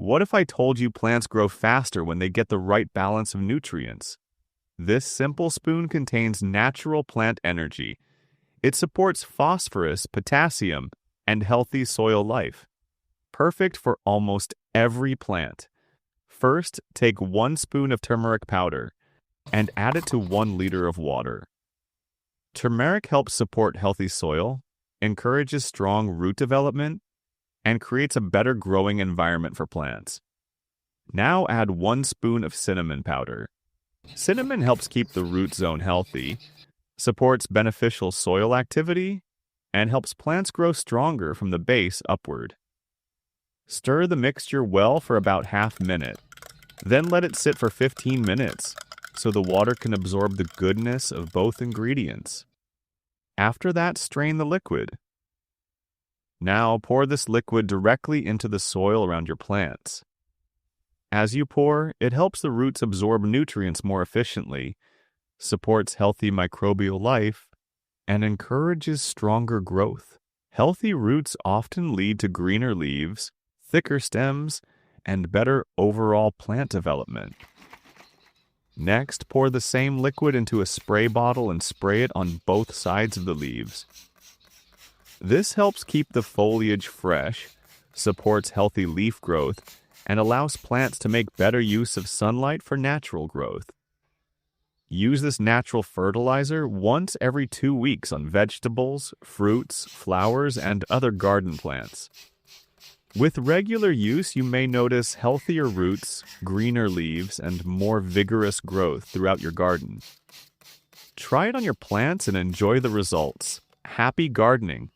What if I told you plants grow faster when they get the right balance of nutrients? This simple spoon contains natural plant energy. It supports phosphorus, potassium, and healthy soil life. Perfect for almost every plant. First, take 1 spoon of turmeric powder and add it to 1 liter of water. Turmeric helps support healthy soil, encourages strong root development, and creates a better growing environment for plants. Now add 1 spoon of cinnamon powder. Cinnamon helps keep the root zone healthy, supports beneficial soil activity, and helps plants grow stronger from the base upward. Stir the mixture well for about half minute. Then let it sit for 15 minutes so the water can absorb the goodness of both ingredients. After that, strain the liquid. Now pour this liquid directly into the soil around your plants. As you pour, it helps the roots absorb nutrients more efficiently, supports healthy microbial life, and encourages stronger growth. Healthy roots often lead to greener leaves, thicker stems, and better overall plant development. Next, pour the same liquid into a spray bottle and spray it on both sides of the leaves. This helps keep the foliage fresh, supports healthy leaf growth, and allows plants to make better use of sunlight for natural growth. Use this natural fertilizer once every 2 weeks on vegetables, fruits, flowers, and other garden plants. With regular use, you may notice healthier roots, greener leaves, and more vigorous growth throughout your garden. Try it on your plants and enjoy the results. Happy gardening!